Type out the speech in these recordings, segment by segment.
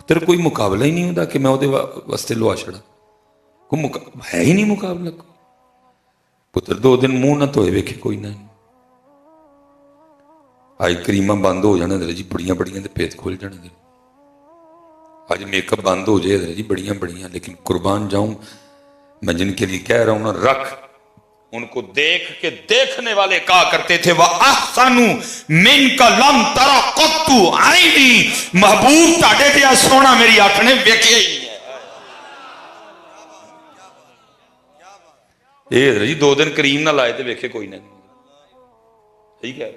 तेरे कोई मुकाबला ही नहीं होता कि मैं वो वास्ते लुआ छड़ा, कोई है ही नहीं मुकाबला। पुत्र 2 दिन मुंह ना धोए वेखे कोई ना। अज क्रीमा बंद हो जाने जी, बड़िया बड़िया तो भेद खोल जाने दे। अज मेकअप बंद हो जाए जी, बड़िया बड़िया, लेकिन कुर्बान जाऊं मैं जिनके लिए कह रहा हूं ना, रख। उनको देख के देखने वाले कहा करते थे वह अहसनु मिन का लम तरा कत्तु आईनी, महबूब ताड़े दिया सोना मेरी आंख ने वेखे ही है। ये जी 2 दिन करीम ना लाए थे वेखे कोई ना। ठीक है,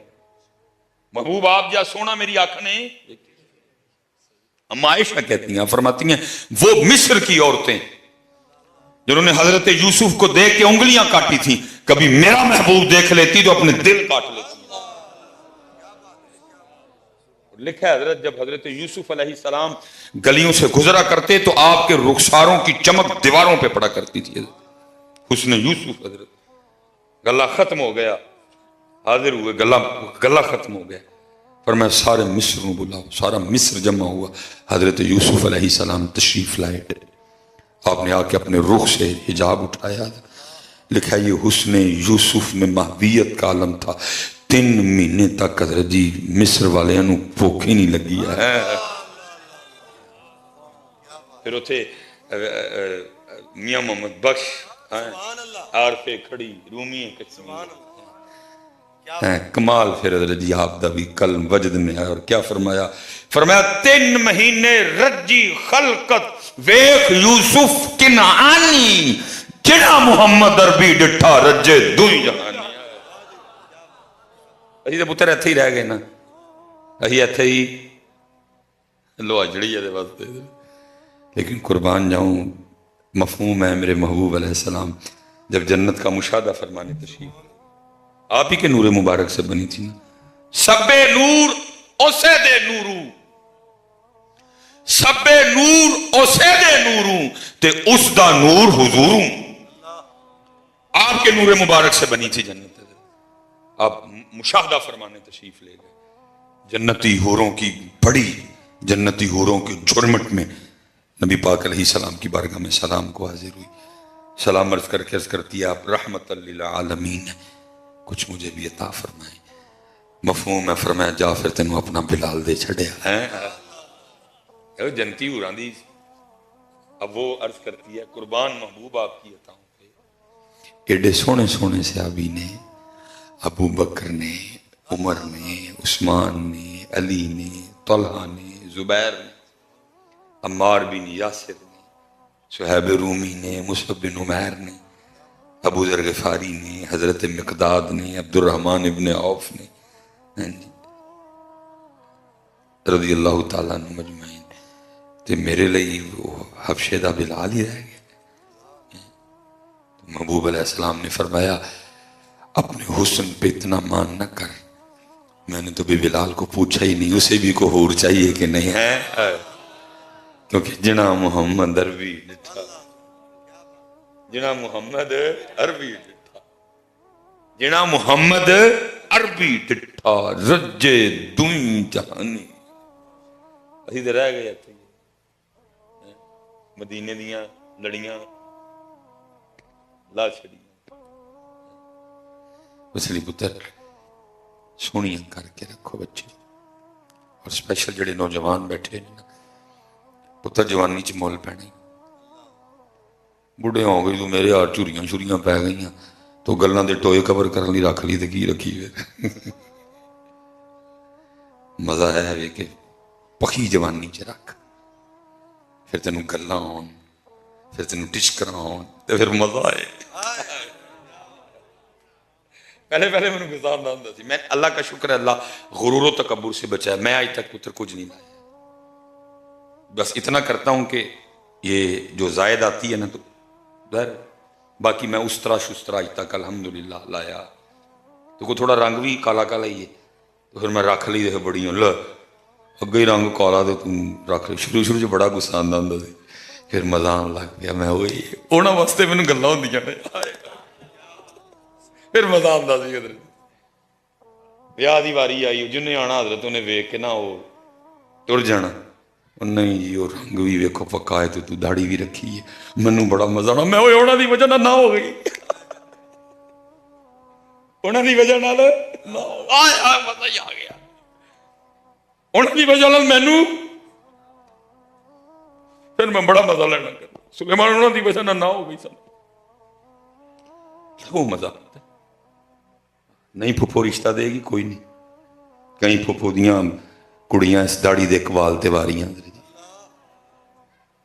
महबूब आप जा सोना मेरी आंख ने। अम्मा आयशा कहती हैं, फरमाती हैं वो मिस्र की औरतें जिन्होंने हजरत यूसुफ को देख के उंगलियां काटी थी, कभी मेरा महबूब देख लेती तो अपने दिल काट लेती। लिखा है हजरत जब हजरत यूसुफ अलैहिस्सलाम गलियों से गुजरा करते तो आपके रुखसारों की चमक दीवारों पे पड़ा करती थी। हुस्न यूसुफ हजरत, गला खत्म हो गया, हाजिर हुए, गला खत्म हो गया। पर मैं सारे मिस्र को बुलाओ, सारा मिस्र जमा हुआ, हजरत यूसुफ अलैहिस्सलाम तशरीफ लाए। आपने आके अपने रुख से हिजाब उठाया। लिखा ये हुस्न यूसुफ में महवियत का आलम था। 3 महीने तक हजरत जी मिस्र वाले भूख ही नहीं लगी है। फिर उथे मियां मोहम्मद बख्श आरफे खड़ी रूमी कमाल। फिर हजरत जी आप दा भी कल वजद में है। और क्या फरमाया? फरमाया 3 महीने रज्जी खलकत वेख यूसुफ किनानी, जिना मुहम्मद अरबी डिठा रज्जे दुई जहानी। असी तो पुत्र इत्थे ही रह गए ना, असी इत्थे ही लोहाजड़ी है वास्ते। लेकिन कुर्बान जाऊं, मफहूम है मेरे महबूब अलैहिस्सलाम जब जन्नत का मुशाहदा फरमाने तशरीफ, आप ही के नूरे मुबारक से बनी थी ना। सबे नूर ओसे दे नूरू, सबे नूर ओसे दे नूरू ते उसदा नूर हुजूरू। आपके नूरे मुबारक से बनी थी जन्नत। आप मुशाहदा फरमाने तशरीफ ले गए। जन्नती हूरों की बड़ी जन्नती हूरों के झुरमट में नबी पाक अलैहिस्सलाम की बारगाह में सलाम को हाजिर हुई। सलाम अर्ज करके अर्ज करती है आप रहमतल लिल आलमीन, कुछ मुझे भी अता फरमाए। मफहूम है, फरमाया जा फिर तेनों अपना बिलाल दे छड़िया है। जनती हूरां दी। अब वो अर्ज करती है कुर्बान महबूब आपकी अताओं पे। एडे सोने सोने सहाबी ने, अबू बकर ने, उमर ने, उस्मान ने, अली ने, तलहा ने, जुबैर ने, अम्मार बिन यासिर ने, सुहैब रूमी ने, मुसअब बिन उमैर ने, अबू ज़र ग़िफ़ारी ने, हज़रत मिक़दाद ने, अब्दुर्रहमान इब्न औफ ने, रज़ी अल्लाह तआला अन्हुम अजमईन। ते मेरे लिए वो हबशे दा बिलाल ही रह गया। तो महबूब अलैहिस्सलाम ने फरमाया अपने हुस्न पे इतना मान न कर, मैंने तो भी बिलाल को पूछा ही नहीं उसे भी को हूर चाहिए कि नहीं है, क्योंकि जिना मोहम्मद अरबी डिठा, जिना मोहम्मद अरबी डिठा, जिना मोहम्मद अरबी डिठा रज्जे दुई जहानी। असी तो रह गए इत्थे मदीने दियां लड़ियां ला छड़ियां। इसलिए पुत्र सोहनियां करके रखो बच्चे। और स्पेशल जेडे नौजवान बैठे ना पुत्र, जवानी च मुल पैना। बुढ़े हो गए तू मेरे हार झुरियां छुरियां पै गई तो गल्लां दे टोए कवर करने लई रख ली तो की रखी वे। मजा है वे कि पखी जवानी च रख, फिर तेन गल्लां आउण, फिर तेन टिचकरां आउण ते फिर मजा आए। पहले पहले मैंने गुस्सा आंदा हुंदा सी। मैं अल्लाह का शुक्र है, अल्लाह गुरूर और तकब्बुर से बचाया। मैं आज तक पुत्र कुछ नहीं लाया, बस इतना करता हूं कि ये जो जायद आती है ना तो दर, बाकी मैं उस तरह शुस्तरा आज तक अल्हम्दुलिल्लाह लाया। तो कोई थोड़ा रंग भी काला काला ही है तो फिर मैं रख ली। देख बड़ी ल अगे ही रंग काला तो तू रख ली। शुरू शुरू च बड़ा गुस्सा आंदा हुंदा सी, फिर मजा आउण लग पिया। मैं वही उन्हां वास्ते मैनूं गल्लां हुंदियां ने, फिर मजा आंदा सी। ब्याह की वारी आई, जिन्हें आना हजरत उन्हें वेख के ना वो तुर जाना, نہیں جی وہ رنگ بھی ویکھو پکا ہے تو داڑھی بھی رکھی ہے. مینوں بڑا مزہ آنا میں انہاں دی وجہ نہ ہو گئی انہاں دی وجہ نال مزہ ہی آ گیا انہاں دی وجہ نال مینوں پھر میں بڑا مزہ لینا کر سلیمان انہاں دی وجہ نہ ہو گئی سن وہ مزہ آتا ہے. نہیں پھپھو رشتہ دے گی کوئی نہیں کئی پھپھو دیاں کڑیاں اس داڑھی دے اقبال تے واریاں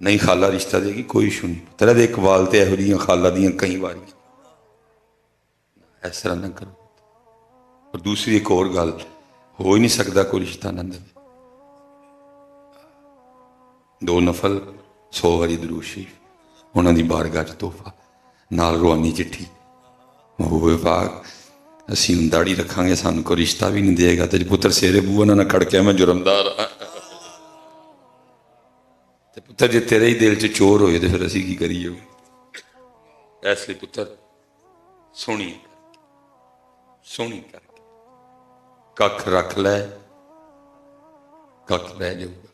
نہیں خالہ رشتہ دے گی کوئی ایشو نہیں تیرا دے اقبال تے ایہو جیاں خالہ دیاں کئی واریاں اس طرح نہ کرو. اور دوسری ایک اور گل ہو ہی نہیں سکتا کوئی رشتہ نہ دے 2 نفل 100 واری درود شریف انہاں دی بارگاہ چ تحفہ نال روحانی چٹھی محبوب پاک اسی ہوں داڑھی رکھاں گے سانوں کو رشتہ بھی نہیں دے گا تے پتر سیرے بوہ نہ کھڑکیا میں جرمدار ہاں تے پتر جے تیرے ہی دل چ چور ہوئے تے پھر اسی کی کریے اس لیے پتر سونی کر کے ککھ رکھ لے ککھ رہ جاؤ گا.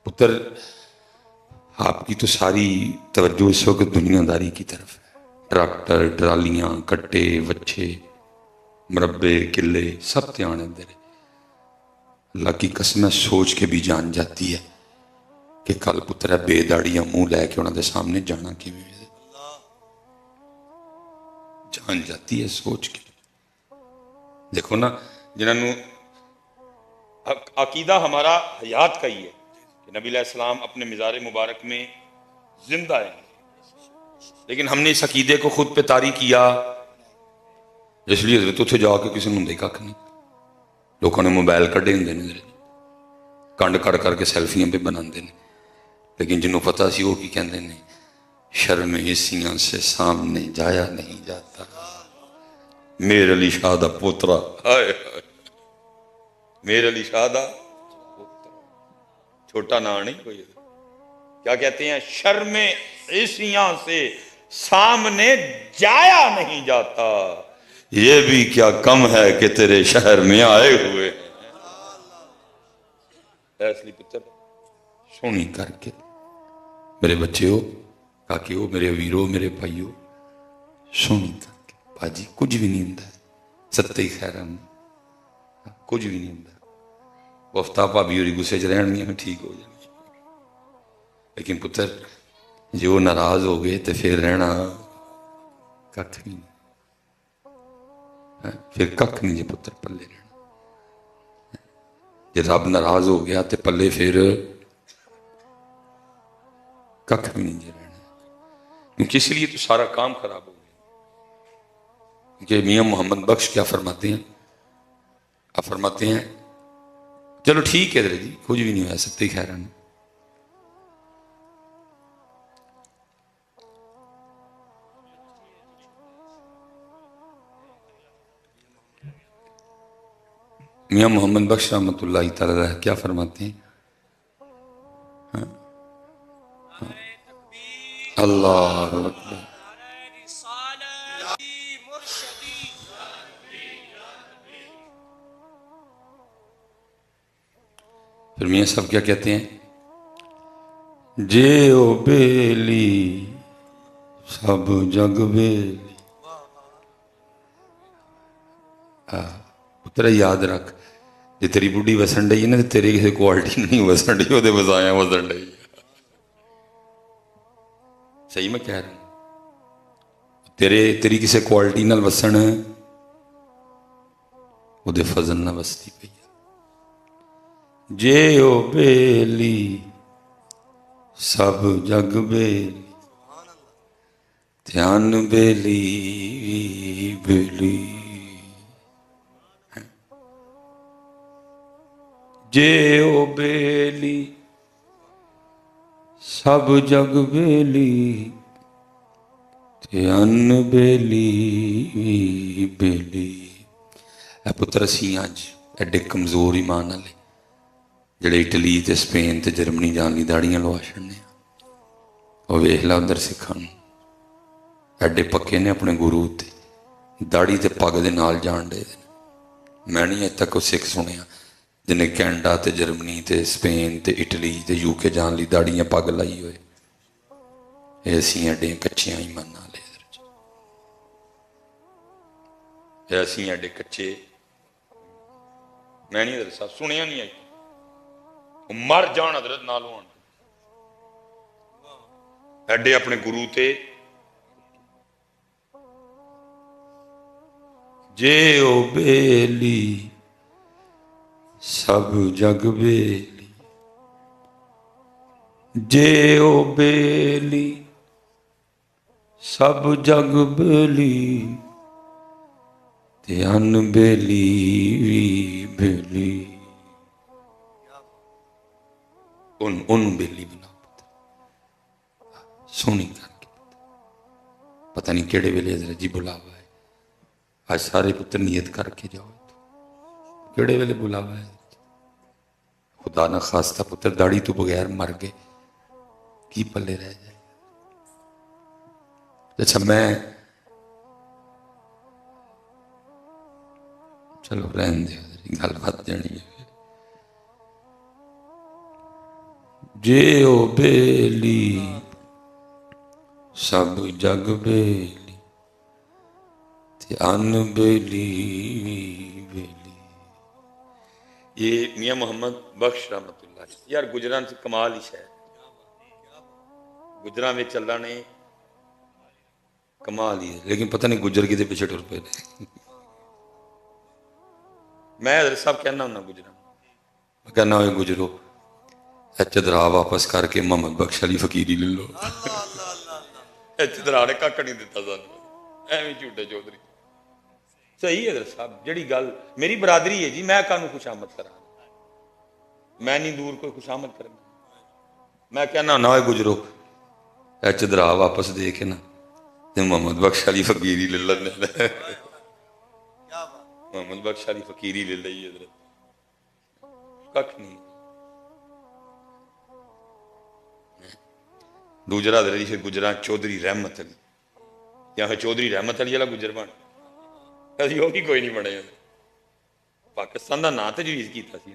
پتر آپ کی تو ساری توجہ اس وقت دنیا داری کی طرف ہے. ٹریکٹر ٹرالیاں کٹے وچھے مربے قلعے سب دھیان ادھر ہے. اللہ کی قسم سوچ کے بھی جان جاتی ہے کہ کل پتر بے داڑیاں منہ لے کے انہوں نے سامنے جانا کی جان جاتی ہے سوچ کے. دیکھو نا جنہوں عقیدہ ہمارا حیات کا ہی ہے کہ نبی علیہ السلام اپنے مزار مبارک میں زندہ ہیں لیکن ہم نے اس عقیدے کو خود پہ طاری کیا اس لیے حضرت اتنے جا کے کسی نے دیکھا نہیں لوگوں نے موبائل کڈے ہوں کنڈ کر کے سیلفیاں پہ بنا دے لیکن جنہوں پتا سی وہ کی کہندے نے شرم ایسیاں سے سامنے جایا نہیں جاتا میر علی شاہ دا پوترا میر علی شاہ دا چھوٹا نا نہیں کوئی کیا کہتے ہیں شرم ایسیاں سے سامنے جایا نہیں جاتا یہ بھی کیا کم ہے کہ تیرے شہر میں آئے ہوئے ایسلی پتر سونی کر کے میرے بچے ہو کاکی ہو میرے ویرو میرے بھائی ہو سونی کر کے باجی کچھ بھی نہیں ہوں ستے ہی خیران کچھ بھی نہیں ہوں وفتا بھابی ہوری گسے چ رہن گیا ٹھیک ہو جائیں لیکن پتر جو ناراض ہو گئے تو پھر رہنا ککھ بھی نہیں پھر ککھ نہیں جی پتر پلے رہنا جی رب ناراض ہو گیا تو پلے پھر ککھ بھی نہیں جی رہنا کیونکہ اس لیے تو سارا کام خراب ہو گیا کہ میاں محمد بخش کیا فرماتے ہیں آپ فرماتے ہیں چلو ٹھیک ہے جی کچھ بھی نہیں ہوا سکتے خیران میاں محمد بخش رحمۃ اللہ تعالی کیا فرماتے ہیں اللہ اکبر پھر میاں صاحب کیا کہتے ہیں جے او بیلی سب جگ بیلی پتر یاد رکھ جی تیری بڑھی وسن ڈی ہے نا تیری کسی کوالٹی نہیں وسن ڈی وہ وسایا وسن ڈی صحیح میں کہہ رہا ہوں تیری کسی کوالٹی نال وسن وہ فضل نہ وستی پئی جے او بیلی سب جگ بیلی دھیان بیلی بیلی جے او بیلی سب جگ بیلی دھیان بیلی بیلی اے پتر اسی اج ایڈے کمزور ایمان والے جڑے اٹلی تے سپین تے جرمنی جان لی داڑیاں لوا چھڑنے وہ ویکھ لا ادھر سکھاں ایڈے پکے نے اپنے گرو تے داڑھی تے پگ دے نال جان دے میں نہیں اج تک کوئی سکھ سنیا جنہیں کینیڈا تے جرمنی تے اسپین تے اٹلی تے یو کے جان لی داڑیاں پگ لائی ہوئے، ایسیاں ڈے کچیاں ایمان نال ایسیاں ڈے کچے میں نہیں حضرت صاحب سنیا نہیں آئی مر جان حضرت نالوں آن ایڈے اپنے گرو تے جے او بیلی سب جگ بیلی، جے او بیلی سب جگ بیلی تے ان بیلی وی بیلی، ان بیلی بنا سونی کر کے پتہ نہیں کیڑے ویلے حضرت جی بلاوا ہے، آج سارے پتر نیت کر کے جاؤ کیڑے ویلے بلاوا ہے، خدا نہ خواستہ پتر داڑھی تو بغیر مر گئے کی پلے رہ جائے۔ اچھا میں چلو رہن دے گل بات جانی ہے، جے او بیلی سب جگ بیلی تے ان بیلی بیلی۔ یہ میاں محمد بخش رحمت اللہ یار گجران سے کمال ہی شاید گجران میں چل رہا نے کمال ہی ہے، لیکن پتہ نہیں گجر کی دے پیچھے ٹر پہ میں حضرت صاحب کہنا ہونا گجران میں کہنا ہوئے گجرو چدرا واپس کر کے محمد بخش علی فقیری لے لو، چدرا نے کاکڑ نہیں دیتا سانو ایویں جھوٹے چودھری صحیح ہے حضرت صاحب جڑی گل میری برادری ہے جی میں کانوں خوشامد کرا میں نہیں دور کوئی خوشامد کرنا میں کہنا ہونا ہوئے گجرو چدرا واپس دے کے نا محمد بخش علی فقیری لے لینے محمد بخش علی فقیری لے لئی حضرت ککھ نہیں دوجرا حضرت پھر گجران چودھری رحمت علی یہاں چودھری رحمت علی والا گجر بن کسی ہو کی کوئی نہیں بنے پاکستان دا نا تجویز کیتا سی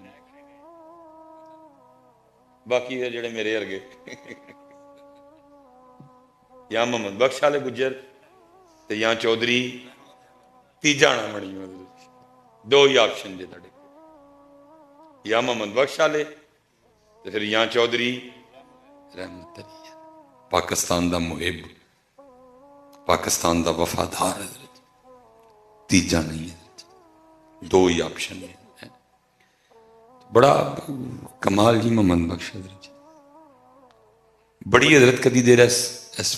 باقی جڑے میرے ارگے یا محمد بخش والے گجر یا چودھری تیجا نہ بنی دو ہی آپشن جے تھے یا محمد بخش والے پھر یا چودھری رحمت علی پاکستان دا محب پاکستان دا وفادار حضرت تیجا نہیں ہے دو ہی آپشن ہے بڑا کمال جی محمد بخش حضرت بڑی حضرت کدی دیر اس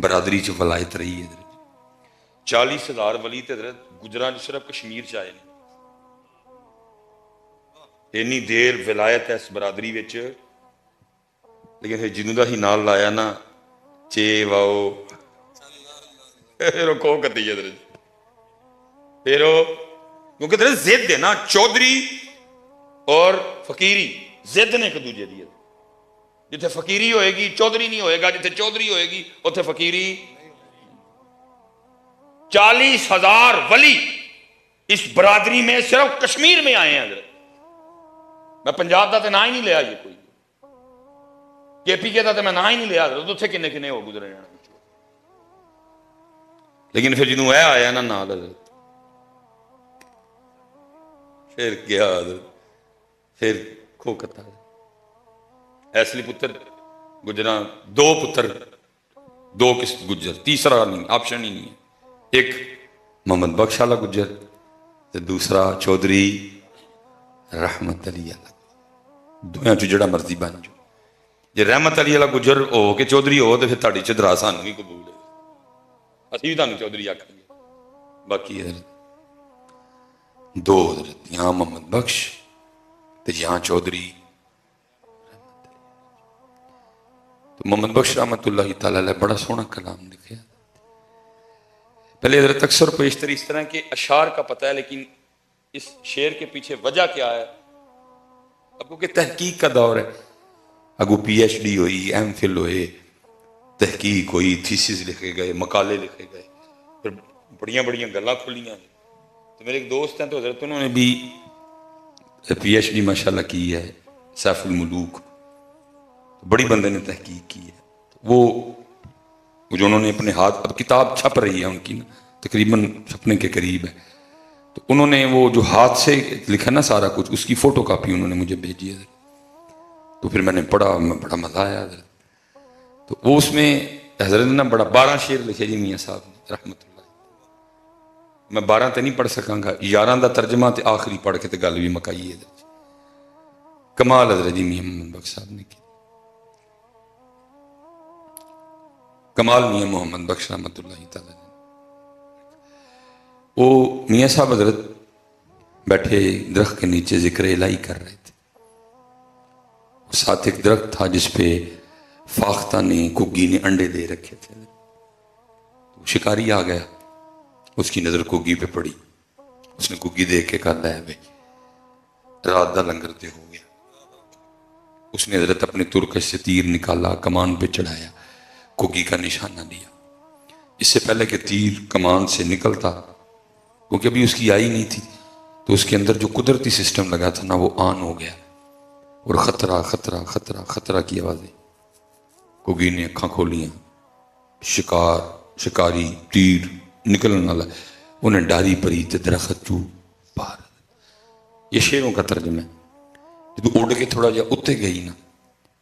برادری چ ولایت رہی ہے حضرت 40,000 ولی تے حضرت گجران صرف کشمیر چ آئے اینی دیر ولایت ہے اس برادری وچ لیکن پھر جنوں دا ہی نال لایا نا چے واؤ پھر وہ کو کتی ہے حضرت پھر وہ کیونکہ حضرت زد ہے نا چودھری اور فقیری زد نے ایک دوجے دی جتھے فقیری ہوئے گی چودھری نہیں ہوئے گا جتھے چودھری ہوئے گی اتھے فقیری 40,000 ولی اس برادری میں صرف کشمیر میں آئے ہیں حضرت میں پنجاب دا تے نہ ہی نہیں لیا یہ کوئی کے پی کے دا تے میں نہ ہی نہیں لیا حضرت اتھے کنے کنے ہو گزرے ہیں لیکن پھر جنوں اے آیا نا نال حضرت پھر کیا حضرت پھر کھو کتا ایسلی پتر گجران دو پتر دو کس گجر تیسرا نہیں آپشن ہی نہیں ہے ایک محمد بخش والا گجر دوسرا چودھری رحمت علی والا دویاں چ جڑا مرضی بن جو جی رحمت علی والا گجر ہو کہ چودھری ہو تو پھر تہاڈی چدرا سانوں بھی قبول ہے اسی بھی تانوں چودھری آکھاں گے باقی حضرت دو حضرت یہاں محمد بخش تو یہاں چودھری تو محمد بخش رحمت اللہ تعالیٰ علیہ بڑا سونا کلام لکھا پہلے حضرت اکثر پیشتری اس طرح کے اشعار کا پتہ ہے لیکن اس شعر کے پیچھے وجہ کیا ہے اب کیونکہ تحقیق کا دور ہے اگو پی ایچ ڈی ہوئی ایم فل ہوئے تحقیق ہوئی تھیسز لکھے گئے مقالے لکھے گئے پھر بڑیاں بڑیاں گلاں کھلیاں تو میرے ایک دوست ہیں تو حضرت انہوں نے بھی PhD माशाल्लाह की है, सैफुल मुलूक, बड़ी बंदे ने तहकीक की है। वो जो उन्होंने अपने हाथ, अब किताब छप रही है उनकी ना, तकरीबन छपने के करीब है, तो उन्होंने वो जो हाथ से लिखा ना सारा कुछ, उसकी फ़ोटो कापी उन्होंने मुझे भेजी है। तो फिर मैंने पढ़ा, बड़ा मज़ा आया। तो वो उसमें हज़रत ने ना बड़ा 12 शेर लिखे जी मियाँ साहब ने रहमतुल्लाह। मैं 12 तो नहीं पढ़ सकांगा, 11 का तर्जमा तो आखिरी पढ़ के तो गल भी मकाई है। कमाल हज़रत जी मियाँ मोहम्मद बख्श साहब ने की, कमाल मियाँ मोहम्मद बख्श रहमतुल्लाह तआला। वो मियाँ साहब हज़रत बैठे दरख्त के नीचे जिक्र इलाही कर रहे थे। साथ एक दरख्त था जिसपे फाख्ता ने, कुग्गी ने अंडे दे रखे थे। तो शिकारी आ गया, उसकी नज़र कुग्गी पे पड़ी, उसने कुग्गी देख के कहा लै भाई रात का लंगर तो हो गया। उसने हजरत अपने तुरकश से तीर निकाला, कमान पे चढ़ाया, कुग्गी का निशाना लिया। इससे पहले कि तीर कमान से निकलता, क्योंकि अभी उसकी आई नहीं थी, तो उसके अंदर जो कुदरती सिस्टम लगा था ना, वो ऑन हो गया और खतरा खतरा खतरा खतरा की आवाज़ें। कुग्गी ने अखां खोलियां, शिकारी तीर निकलने वाला, उन्हें डारी परी ते दरख्त चू पार। ये शेरों का तर्जमा है। जब उड़ के थोड़ा जिहा उत्ते गई ना,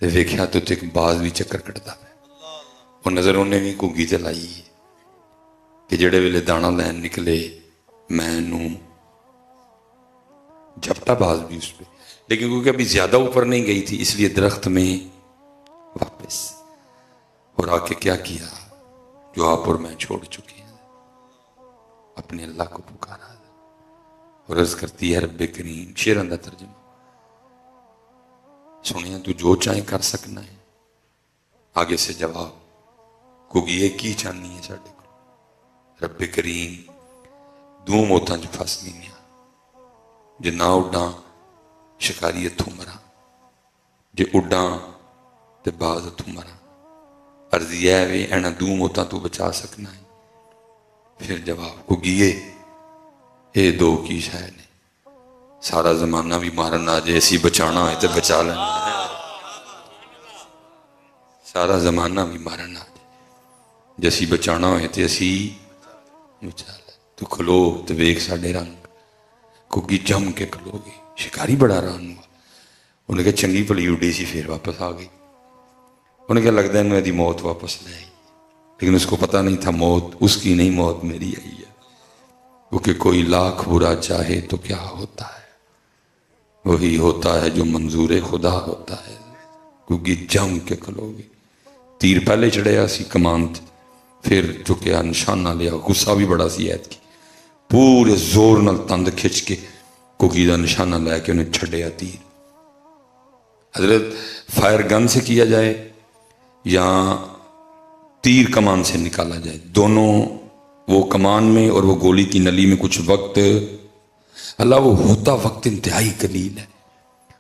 तो वेख्या तो उत्ते एक बाज भी चक्कर कटदा है। और नज़र उन्हें भी कुग्गी ते लाई कि जेड़े वेले दाना लैन निकले, मैनू झपटा बाज भी उस पर, लेकिन क्योंकि अभी ज्यादा ऊपर नहीं गई थी, इसलिए दरख्त में वापस। और आके क्या किया, जो आप और मैं छोड़ चुके हैं, अपने अल्लाह को पुकारा और अर्ज करती है रब्बे करीम। शेरां दा तर्जमा सुनिया, तू जो चाहे कर सकना है। आगे से जवाब, कुग्गी की चाहनी है साडे को, रब्बे करीम दो मौतां च फस गई, जे ना उड्डां शिकारी इत्थों मरा, जे उड्डां ते बाज इत्थों मरा। अर्जी है वे इन्हां दो मौतां तू बचा सकना है। फिर जवाब, कुग्गीए ये दो की शै ने, सारा जमाना भी मारन आ जाए, असी बचाना है तो बचा लेना, सारा जमाना भी मारन आ जाए, जे असी बचाना हो तो असी बचा ले। तू खलो तो वेख साडे रंग। कुग्गी जम के खलोगी, शिकारी बड़ा हैरान हुआ। उन्हें कहा चंगी भली उड़ी सी, फिर वापस आ गई। उन्हें क्या लगता है इन्हें यदि मौत वापस ले आई, लेकिन उसको पता नहीं था मौत उसकी नहीं, मौत मेरी आई है। क्योंकि कोई लाख बुरा चाहे तो क्या होता है, वही होता है जो मंजूर खुदा होता है। कुग्गी जम के खलोगी, तीर पहले चढ़िया सी कमान, फिर चुकया निशाना लिया। गुस्सा भी बड़ा सी ऐत की, पूरे जोर नाल तंद खिंच के कुग्गी का निशाना लैके उन्हें छड़िया तीर। हजरत फायर गन से किया जाए या तीर कमान से निकाला जाए, दोनों वो कमान में और वो गोली की नली में कुछ वक्त, अल्लाह वो होता वक्त इंतहाई कलील है,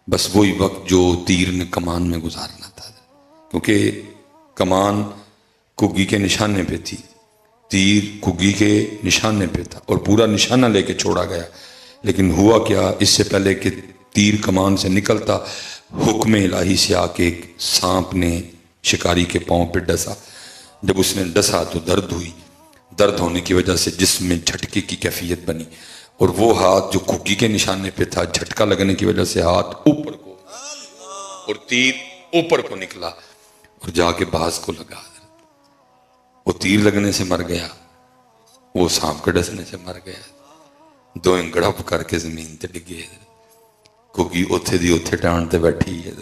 बस वही वक्त जो तीर ने कमान में गुजारना था। क्योंकि कमान कुग्गी के निशाने पे थी, तीर कुग्गी के निशाने पे था और पूरा निशाना लेके छोड़ा गया। लेकिन हुआ क्या, इससे पहले कि तीर कमान से निकलता, हुक्म इलाही से आके एक सांप ने शिकारी के पांव पे डसा। जब उसने डसा तो दर्द हुई, दर्द होने की वजह से जिस्म में झटके की कैफियत बनी, और वो हाथ जो कुग्गी के निशाने पे था, झटका लगने की वजह से हाथ ऊपर को और तीर ऊपर को निकला और जाके बाज को लगा। वो तीर लगने से मर गया, वो सांप के डसने से मर गया। दो गड़प करके जमीन ते डिगे। कुग्गी उथे दी उथे टाण ते बैठी है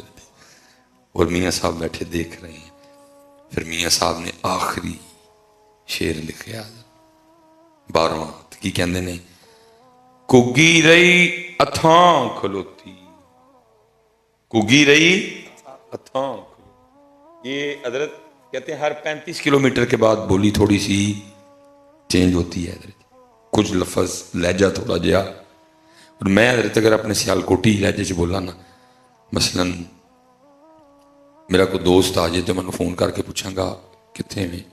और मियाँ साहब बैठे देख रहे हैं। फिर मियाँ साहब ने आखिरी शेर लिखा 12वां, की कहते ने, कुग्गी रही अथां खलोती, कुग्गी रही अथां। ये हजरत कहते हैं हर 35 किलोमीटर के बाद बोली थोड़ी सी चेंज होती है, कुछ लफ्ज लहजा थोड़ा जहा। और मैं हजरत अगर अपने सियालकोटी लहजे च बोला ना, मसलन मेरा कोई दोस्त आ जाए तो मैं फोन करके पूछांगा कितने में,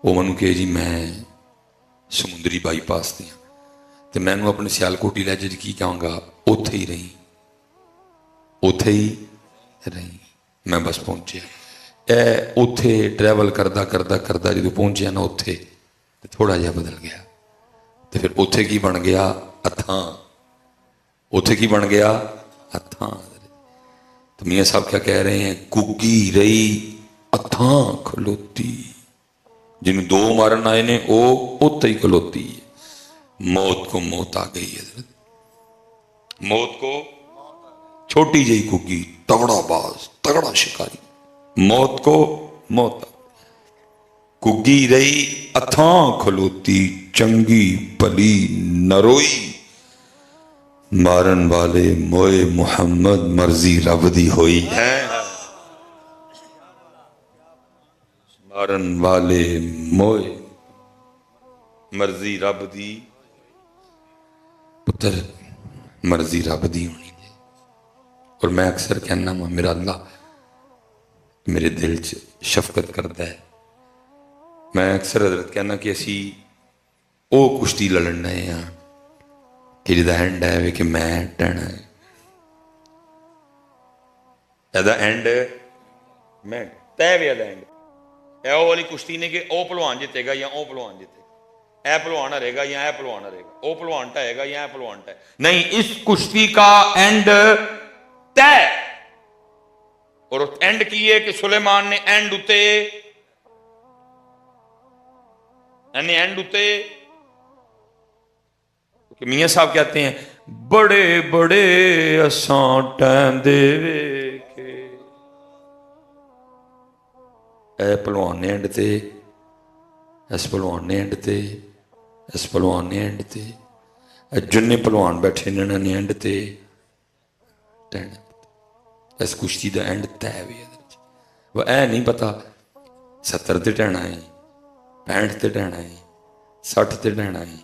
वो मैं कहे जी मैं समुद्री बाईपास से, तो मैं अपने सियालकोटी लहजे च की कहूँगा, उत्थे ही रही ਉੱਥੇ ਹੀ ਰਹੀ। मैं बस पहुंचे उत्थे ट्रैवल करदा करदा करदा जो पहुंचे ना उत्थे थोड़ा जिहा बदल गया। तो फिर उत्थे की बन गया अथां, उत्थे की बन गया अथां। तो मियाँ साहब क्या कह रहे हैं, कुगी रही अथां खलोती, जिन्हें दो मारन आए ने वो उत्ते ही खलोती है। मौत को मौत आ गई है, मौत को छोटी जी कुगी, तगड़ा बाज तगड़ा शिकारी, मौत को मौत। कुगी रही अथां खलोती, चंगी भली नरोई, मारन वाले मोए मुहम्मद मर्जी रब दी होई है। मारन वाले मोए मर्जी रब दी, पुत्र मर्जी रब दी होनी। और मैं अक्सर कहना वा, मेरा अल्लाह मेरे दिल च शफकत करता है। मैं अक्सर हजरत कहना कि असी वो कुश्ती लड़न रहे हाँ कि जिहदा एंड है कि मैं टहना है, एदा एंड मैं तय वे एंड है। वो वाली कुश्ती ने कि वो भलवान जितेगा या वो भलवान जितेगा, ए भलवान हारेगा या ए भलवान हारेगा, वो भलवान ढाएगा या ए भलवान ढाए। नहीं, इस कुश्ती का एंड तय। और एंड की है कि सुलेमान ने एंड उते एंड उते कि मियाँ साहब कहते हैं बड़े बड़े असां टैंदे वेखे, ए भलवान ने एंड ते, इस भलवान ने एंड ते, इस भलवान ने एंड ते, जिन्ने भलवान बैठे ने इन्होंने एंड ते टहना। इस कुश्ती का एंड तय भी वो ऐ नहीं पता 70 ते टहना है, 65 ते टहना है, 60 ते टहना है,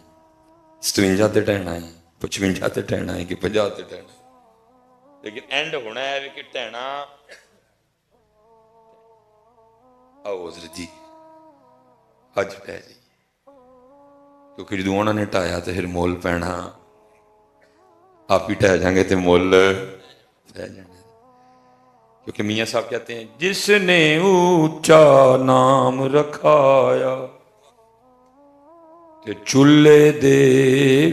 57 ते टहना है, 55 ते टहना है कि 50 ते टहना है। लेकिन एंड होना है कि टहना। आओ हज़रत जी अज पै जी, क्योंकि जो उन्होंने ढाया तो फिर मुल पैना, आप ही ढह जाएंगे तो मुल पै जाना। क्योंकि मियाँ साहब कहते हैं जिसने ऊंचा नाम रखाया ते चुल्हे दे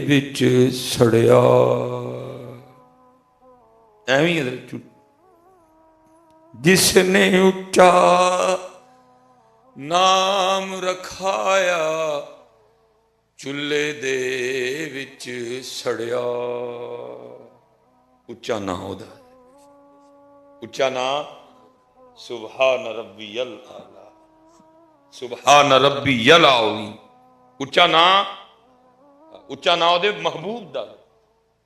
विच सड़िया। एवं जिसने ऊंचा नाम रखाया चुल्हे दे विच सड़िया। उच्चा ना होदा, उच्चा ना सुभान रब्बियल आला, सुभान रब्बियल आली। उच्चा ना, उच्चा ना ਉਹਦੇ महबूब दा,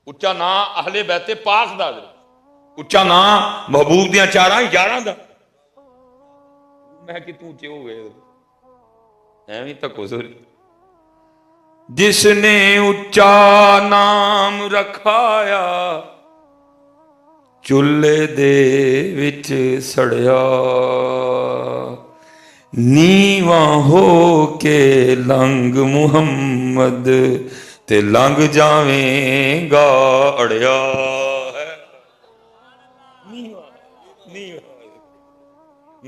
उच्चा ना अहले बैते पाक दा, उच्चा ना महबूब दियां 4 दा। मैं कि तू चे हो गए एवं तक हो। जिसने उच्चा नाम रखाया चुल्हे दे विच सड़िया। नीवा हो के लंग मुहम्मद ते लंग जावेगा अड़िया है। नीवा नीवा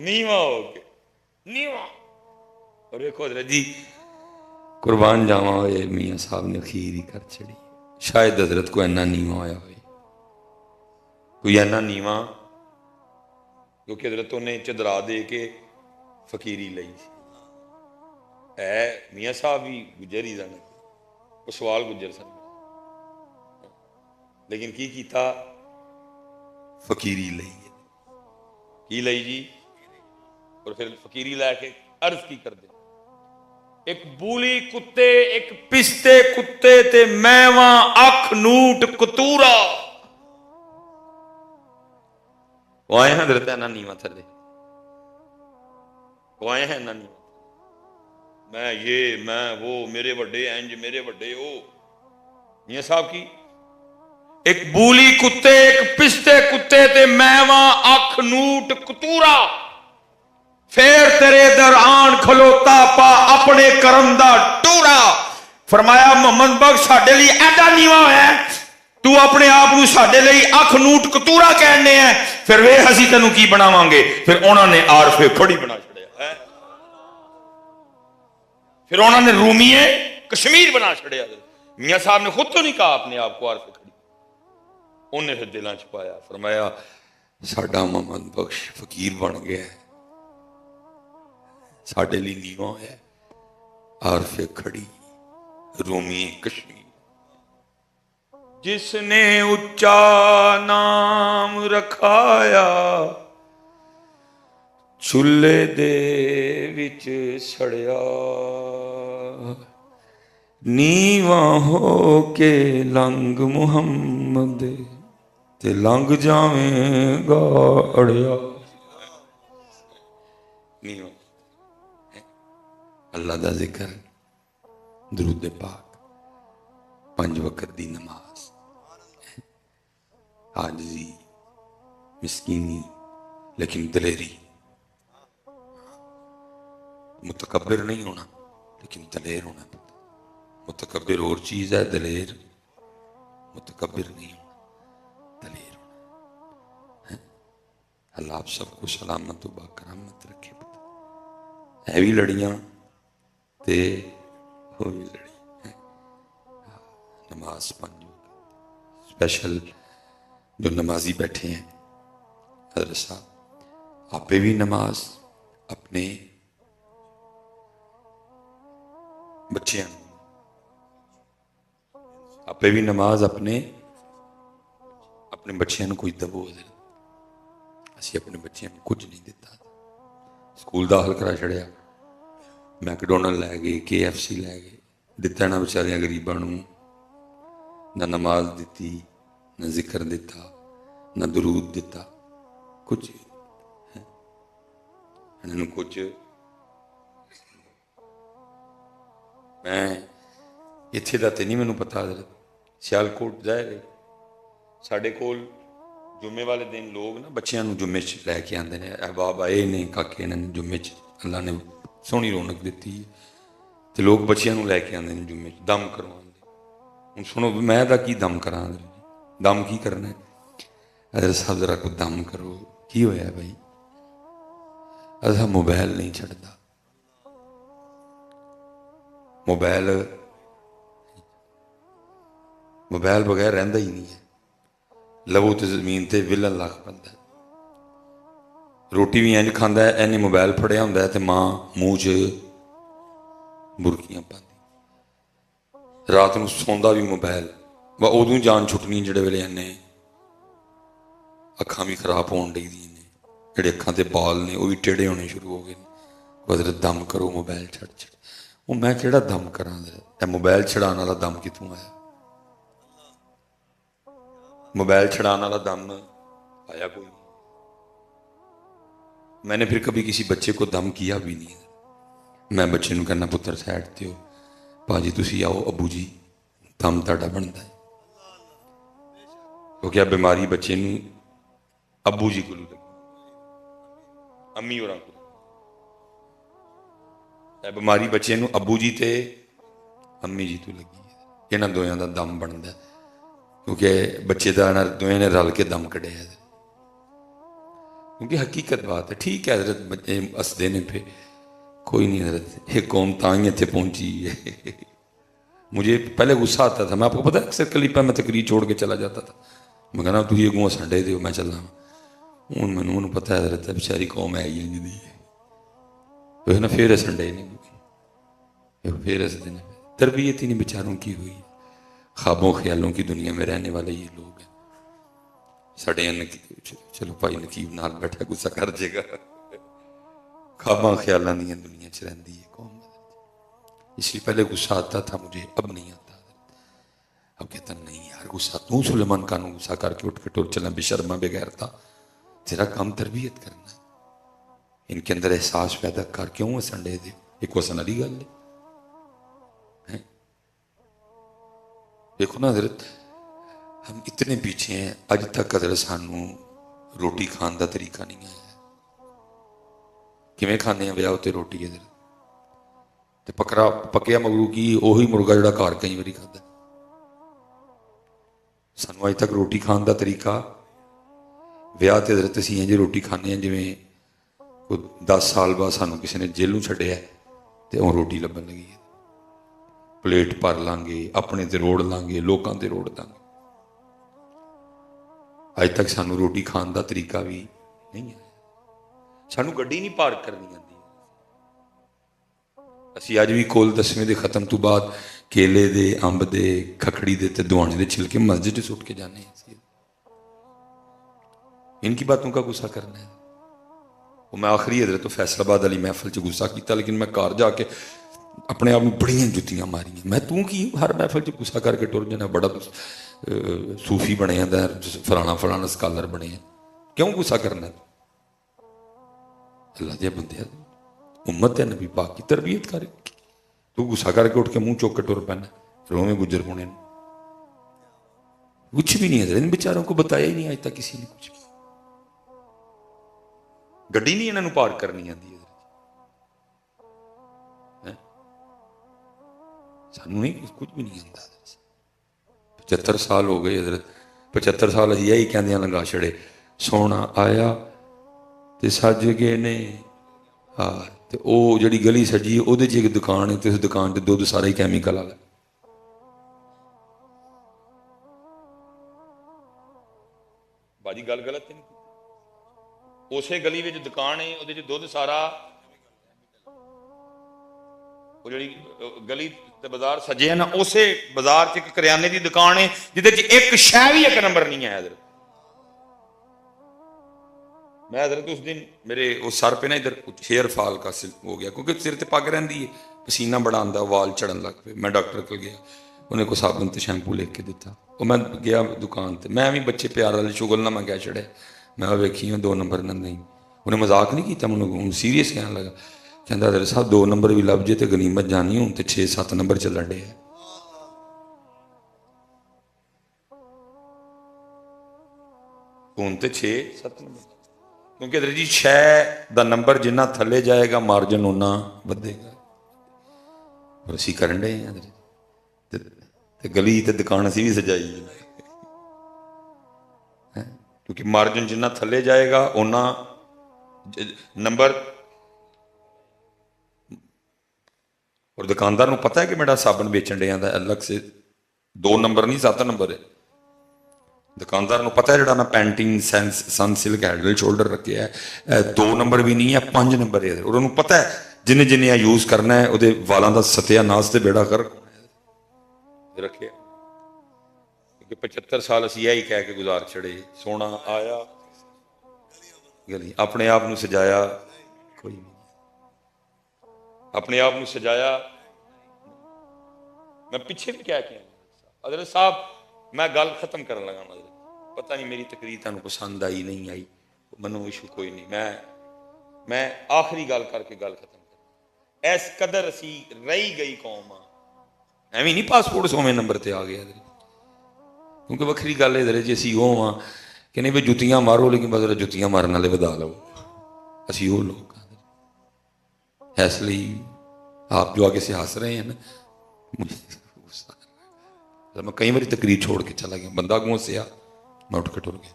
नीवा हो के नीवा। और देखो हज़रत जी कुर्बान जावा होए मियाँ साहब ने खीर ही कर छड़ी। शायद हजरत को इन्ना नीवा होया हो, कोई इन्ना नीवा, क्योंकि हजरतों ने चदरा दे के फकीरी ली है। मियाँ साहब भी गुजर ही सन, वो सवाल गुजर सन, लेकिन की कीता फकीरी ली। की ली जी? और फिर फकीरी लैके अर्ज की कर दे, एक बूली कुत्ते एक पिस्ते कुत्ते ते मैवा अख नूट कतूरा। वो आए हैं हजरत ना नीवा थले, वो आए हैं ना नीवा, मैं ये मैं वो, मेरे बड़े इंज मेरे बड़े वो। मियां साहब की एक बूली कुत्ते एक पिस्ते कुत्ते ते मैवा अख नूट कतूरा। फिर तेरे दर आन खलोता पा अपने करम दा टूरा। फरमाया मोहम्मद बख्श साडे लिए एडा नीवा है, तू अपने आप को साडे लई अख नूट कतूरा कहने है, फिर वे असी तेनू की बनावांगे। फिर उन्होंने आरफे खड़ी बना छड़िया है, फिर उन्होंने रूमीए कश्मीर बना छड़िया। मियाँ साहब ने खुद तो नहीं कहा अपने आप को आरफे खड़ी, उन्हें फिर दिलों च पाया, फरमाया साडा मोहम्मद बख्श फकीर बन गया है, साडे लई नीवा है, आरफे खड़ी रूमी कश्मीर। जिसने उच्चा नाम रखाया, चुल्हे दे विच सड़िया, नीवा हो के लंघ मुहम्मद ते लंघ जावेगा अड़िया। नीवा अल्लाह दा जिक्र, दरूद पाक, 5 वक्त दी नमाज, आजिज़ी, मिस्कीनी, लेकिन दलेरी। मुतकब्बिर नहीं होना लेकिन दलेर होना। मुतकब्बिर और चीज है, दलेर मुतकब्बिर नहीं होना, दलेर होना। अल्लाह आप सबको सलामत व बाकरामत रखे। है भी लड़ियां ते हो भी लड़ी। नमाज 5 स्पेशल जो नमाजी बैठे हैं हज़रत साहब, आपे भी नमाज अपने बच्चों, आपे भी नमाज अपने बच्चों कोई दबो। असी अपने बच्चों को कुछ नहीं दिता, स्कूल दाखिल करा छड़िया, मैकडोनल्ड लै गए, KFC लै गए, दिता ना बेचारियां गरीबां नूं, ना नमाज दिती, न जिक्र दिता, न दरूद दिता, कुछ इन्होंने कुछ। मैं इत्थे दा ते नहीं मैनू पता, सियालकोट जाए साडे कोल जुम्मे वाले दिन लोग ना बच्चों को जुम्मे च लैके आते हैं। अहबाब आए ने, काके इन्होंने जुम्मे च अल्लाह ने सोहनी रौनक दी, तो लोग बच्चों को लैके आते हैं जुम्मे च दम करवाते। हुण सुनो, मैं दा की दम करा, दम की करना है? अरे साहब जरा को दम करो, की होया भाई? असा मोबाइल नहीं छड्डदा, मोबाइल बगैर रहिंदा ही नहीं है। लवो तो जमीन ते विलन लग पैंदा, रोटी भी इंज खांदा है, इन्हें मोबाइल फड़िया हुंदा है, तो मां मूँह च बुरकियां पांदी, रात नूं सौंदा भी मोबाइल। व उदों जान छुटनी जिहड़े वेले इन्हें अखां भी खराब होण लई दी ने, जिहड़े अखां ते बाल ने वो भी टेढ़े होने शुरू हो गए। हज़रत दम करो, मोबाइल छड़ छड़। वो मैं किहड़ा दम करा? मोबाइल छड़ाने वाला दम कितों आया? मोबाइल छड़ाने वाला दम आया कोई नहीं। मैंने फिर कभी किसी बच्चे को दम किया भी नहीं। मैं बच्चे को कहना, पुत्र साइड ते हो, भाजी तुसी आओ, अबू जी दम तुहाडा बनता है। क्योंकि बीमारी बच्चे नूं अबू जी को लगी, अम्मी होरां को। बीमारी बच्चे नूं अबू जी ते अम्मी जी तो लगी है। इन्हां दोयां दा दम बनता, क्योंकि बच्चे का दोवें ने रल के दम कढ़िया। क्योंकि हकीकत बात है। ठीक है हजरत, बच्चे हसदे ने पे, कोई नहीं हजरत, ये कौम तां ही इत्थे पहुंची है। मुझे पहले गुस्सा आता था, मैं आपको पता है अक्सर क्लिपां में तकरीर छोड़ के चला जाता था। मैं कहना तुम अगों संडे दो, मैं चलना। हूँ मैनू पता है हजरत बेचारी कौम है ही इंज दी ना, फिर संडे नहीं, फिर हसदे ने। तरबियत ही नहीं बेचारों की हुई। ख्वाबों ख्यालों की दुनिया में रहने वाले ये लोग हैं। साढ़े चलो भाई नकीब नाल बैठा, गुस्सा कर जाएगा। ख्वाबों ख्यालों दी दुनिया च रहिंदी है कौम। इसलिए पहले गुस्सा आता था मुझे, अब नहीं आता। अब कहता नहीं यार गुस्सा तू सुलेमान खान गुस्सा करके उठ के टुर चलना, बेशर्मा बेगैरता। तेरा काम तरबियत करना है, इनके अंदर एहसास पैदा कर। क्यों है संडे दे? एक वसन वाली गल है। देखो ना हजरत, हम इतने पीछे हैं, अज तक हजरत सानू रोटी खाने का तरीका नहीं आया। किवें खाने ब्याह उत्ते रोटी हजरत? ते पकड़ा पक्या मगरू की ओही मुर्गा जिहड़ा घर कई बारी खादा। ਸਾਨੂੰ अज तक रोटी खाने का तरीका ਵਿਆਹ ਤੇ हजरत ਅਸੀਂ इंज रोटी खाने जिवें कोई 10 साल बाद सानू किसी ने जेलों छड्डिया तो वो रोटी लभन लगी है। प्लेट भर लांगे, अपने ते रोड़ लांगे, लोगों ते रोड़ दांगे। अज तक सानू रोटी खाने का तरीका भी नहीं है। सानू गड्डी नहीं पार्क करनी आती। असी अज भी कोल 10वें के खत्म तो बाद केले दे, अंब दे, खखड़ी दे ते दुआने दे छिलके मस्जिद सुट के जाने हैं। इनकी बातों का गुस्सा करना है। वो मैं आखिरी हजरत तो फैसलाबाद वाली महफिल च गुस्सा किया, लेकिन मैं घर जाके अपने आप में बड़िया जुत्तियां मारियां। मैं तू की हर महफिल च गुस्सा करके टुर जाना, बड़ा सूफी बने है, फलाना फलाना स्कॉलर बने हैं, क्यों गुस्सा करना? अल्लाह दे बंदे उम्मत है, नबी पाक की तरबियत करे। तू गुस्सा करके उठ के मुंह चुक के टुर पैना, रोवे गुजर होने कुछ भी नहीं है। इन बेचारों को बताया ही नहीं आज तक किसी ने कुछ भी। गड्डी नहीं इन्होंने पार्क करनी आती है। सानू नहीं कुछ भी नहीं आता। 75 साल हो गए हजरत, 75 साल अं यही कहते लंघा छड़े। सोना आया तो सज गए ने। हाँ, तो वो जी गली सजी है, वो एक दुकान है, तो उस दुकान से दुध सारा ही कैमिकल वाला। बाजी गल गलत नहीं। उस गली में दुकान है, वो दुध सारा, वो जी गली बाजार सजे है ना, उस बाजार च एक करियाने की दुकान है जिद एक शह भी एक नंबर नहीं है। हजरत मैं हजरत उस दिन मेरे उस सर पे ना इधर हेयर फॉल का हो गया, क्योंकि सिर ते पग रही है, पसीना बड़ा आंदा, वाल चढ़न लग पे। मैं डॉक्टर को गया, उन्हें कोई साबुन तो शैंपू लिख के दिता। और मैं गया दुकान पर, मैं भी बच्चे प्यार वाले शुगल ना मैं कह छड़े, मैं वेखी 2 नंबर नहीं। उन्हें मजाक नहीं किया, मैं सीरीयस कहने लगा। कहता हजरत साहब 2 नंबर भी लभ जे तो गनीमत जानी, हूँ तो 6-7 नंबर चलन डे। हूँ तो 6-7 नंबर, क्योंकि हजरत जी 6 का नंबर जिन्ना थले जाएगा मार्जन उन्ना बढ़ेगा। और असी करन डे हजरत, गली तो दुकान असी भी सजाई है, क्योंकि मार्जन जिन्ना थले जाएगा उन्ना नंबर। और दुकानदार को पता है कि मेरा साबन बेचन डे आंदा अलग से 2 नंबर नहीं 7 नंबर है। दुकानदार को पता है जो मैं painting Sunsilk head and shoulder रखे है 2 नंबर भी नहीं है 5 नंबर है। और उन्होंने पता है जिन्हें जिन्हें यूज करना है वो वालों का सत्यानाश से बेड़ा कर रखे। क्योंकि 75 साल असी यही कह के गुजार छड़े। सोना आया गली, अपने आप को सजाया कोई नहीं, अपने आप को सजाया। मैं पिछे भी क्या किया हजरत साहब, मैं गल खत्म कर लगा। मतलब पता नहीं मेरी तकरीर तुहानू पसंद आई नहीं आई, मनु इशू कोई नहीं। मैं आखिरी गल करके गल खत्म कर। इस कदर असी रही गई कौम आ, एवं नहीं पासपोर्ट 100वें नंबर ते आ गया। क्योंकि वक्री गल है जी असी वो हाँ कि नहीं भी जुत्तियां मारो, लेकिन बस जुत्तियां मारन वाले वधा लो, असी वो लोग। इसलिए आप जो आगे से हंस रहे हैं ना, मैं कई बार तकरीर छोड़ के चला गया, बंदा अगों से मैं उठ के टुर गया,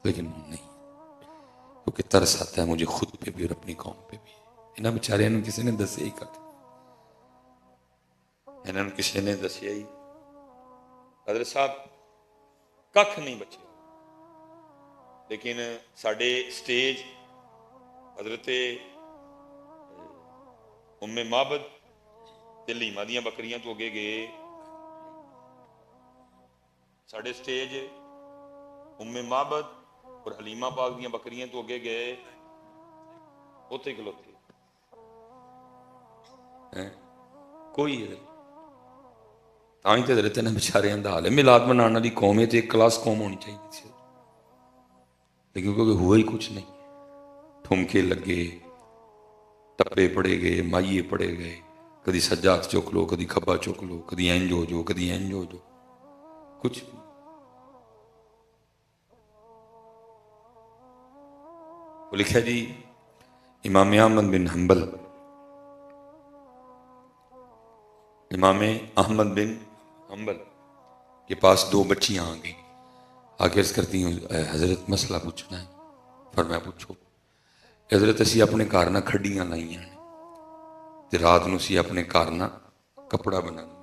लेकिन नहीं, क्योंकि तरस आता है मुझे खुद पे भी और अपनी कौम पे भी। इन्होंने बेचारे किसी ने दसिया ही कर, इन्होंने किसी ने दसिया ही हजरत साहब कख नहीं बचे। लेकिन साडे स्टेज हजरत उम्मे माबद ते हलीमा दियां बकरियां तो अगे गए। साडे स्टेज उम्मे माबद और हलीमा पाक दियां बकरियां तो अगे गए, उत्थे खलोते कोई तां ही तो हजरत ने बेचारियां दा हाल है। मिलाद मनाने वाली कौम है तो एक क्लास कौम होनी चाहिए थी, लेकिन क्योंकि हुआ ही कुछ नहीं। ठुमके लगे, टप्पे पड़े गए, माइये पड़े गए, कदी सज्जा हाथ चुक लो, कदी खब्बा चुक लो, कदी इंज हो जो, कदी इंज हो जो, कुछ वो लिखा जी इमाम अहमद बिन हंबल, इमाम अहमद बिन हंबल کے پاس 2 بچیاں آ گئی، آ کے عرض کرتی ہوں حضرت مسئلہ پوچھنا ہے۔ فرمایا پوچھو۔ حضرت اسی اپنے گھر نہ کھڈیاں لائیاں نے تے رات نو اسی اپنے گھر نہ کپڑا بنانا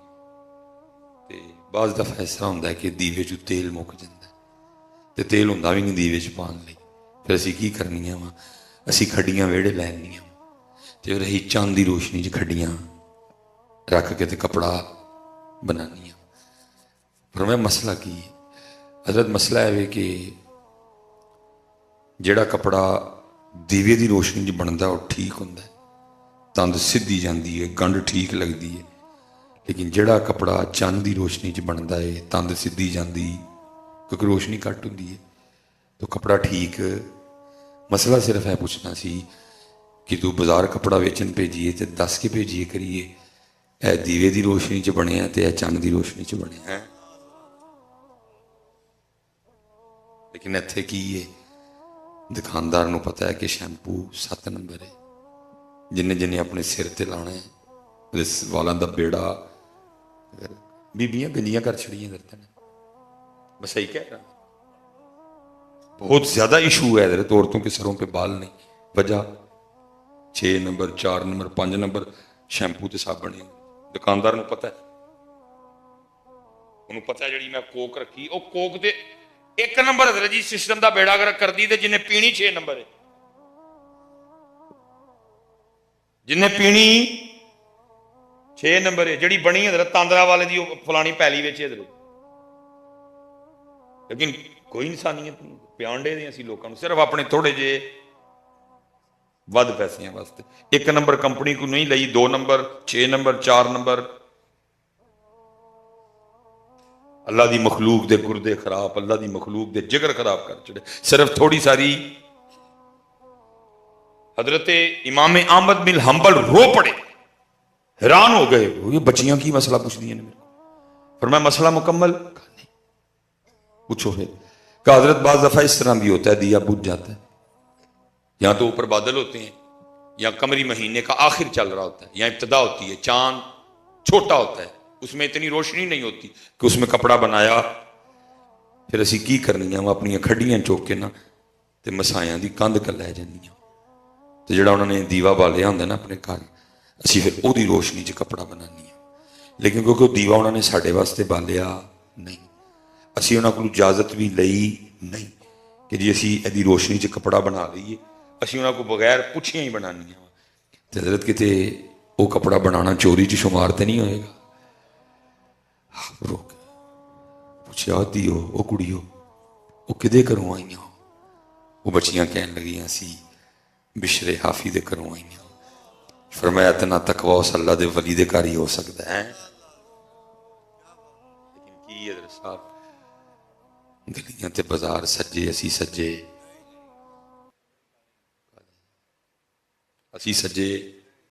تے بعض دفعہ اس طرح ہوندا ہے کہ دیوے چوں تیل مک جاندا ہے تے تیل ہوندا بھی نہیں دیوے چ پان لئی، پھر اسی کی کرنیاں وا، اسی کھڈیاں ویڑے لینیاں تے رہی چاند دی روشنی چ کھڈیاں رکھ کے تے کپڑا بنانیاں۔ فرمایا مسئلہ کی ہے؟ حضرت مسئلہ ہے کہ جڑا کپڑا دیوے دی روشنی چ بنتا وہ ٹھیک ہوندا ہے، تند سدھی جاندی ہے، گنڈ ٹھیک لگتی ہے، لیکن جڑا کپڑا چند دی روشنی چ بنتا ہے تند سدھی جاندی کیونکہ روشنی گھٹ ہوندی ہے تو کپڑا ٹھیک۔ مسئلہ صرف ہے پوچھنا سی کہ تو بازار کپڑا ویچن بھیجیے تے دس کے بھیجیے کریے اے دیوے دی روشنی چ بنیا تے اے چند دی روشنی چ بنیا ہے، لیکن اتھے کی ہے دکاندار نو پتہ ہے کہ شیمپو 7 نمبر ہے، جنہیں جنہیں اپنے سر تے لانا ہے اس والاں دا بیڑا بیبیاں گنجیاں کر چھڑیاں کرتے ہیں۔ میں صحیح کہہ رہا ہوں؟ بہت زیادہ ایشو ہے حضرت عورتوں کے سروں پہ بال نہیں، وجہ 6 نمبر 4 نمبر 5 نمبر شیمپو تے صابن ہے۔ دکاندار نو پتہ ہے، انہوں پتہ ہے جڑی میں کوک رکھی او کوک دے 1 نمبر حضرت جی سسٹم دا بیڑا گرک کر دی تے جنہیں پینی 6 نمبر ہے، جنہیں پینی 6 نمبر ہے، جڑی بنی حضرت تاندرا والے دی فلانی پیلی ویچے حضرت، لیکن کوئی انسانیت نہیں پیانڈے دے اسی لوگوں صرف اپنے تھوڑے جے ود پیسے واسطے 1 نمبر کمپنی کو نہیں لئی 2 نمبر 6 نمبر 4 نمبر، اللہ دی مخلوق دے گردے خراب، اللہ دی مخلوق دے جگر خراب کر چڑے صرف تھوڑی ساری۔ حضرت امام احمد بن حنبل رو پڑے، حیران ہو گئے، یہ بچیاں کی مسئلہ پوچھ دیے میرے کو۔ فرمایا مسئلہ مکمل؟ پوچھو پھر۔ کہ حضرت بعض دفعہ اس طرح بھی ہوتا ہے دیا بجھ جاتا ہے، یا تو اوپر بادل ہوتے ہیں، یا قمری مہینے کا آخر چل رہا ہوتا ہے، یا ابتدا ہوتی ہے، چاند چھوٹا ہوتا ہے، اس میں اتنی روشنی نہیں ہوتی کہ اس میں کپڑا بنایا، پھر اسی کی کرنی ہم اپنی کھڈیاں چوک کے نا تے مسایاں دی کندھ کر لے جانیاں تے جڑا انہوں نے دیوا بالیا ہوندا نا اپنے گھر اسی پھر او دی روشنی چ کپڑا بنانی ہے، لیکن کیونکہ وہ دیوا انہوں نے ساڈے واسطے بالیا نہیں، اسی انہوں کو اجازت بھی لئی نہیں کہ جی اسی ایدی روشنی چ کپڑا بنا لئیے، اسی انہوں کو بغیر پوچھیاں ہی بنانی ہیں۔ تے حضرت کتے وہ کپڑا بنانا چوری چ شمار تے نہیں ہوئے گا؟ روک پوچھا دیو او کڑیو وہ کدے کروں آئیاں؟ وہ بچیاں کہن لگیاں سی بشر حافی دے کروں آئیاں۔ فرمایا اتنا تقوی اس اللہ دے ولی دے کار ہی ہو سکتا ہے، لیکن کی حضرت صاحب گلیاں تے بازار سجے اسی سجے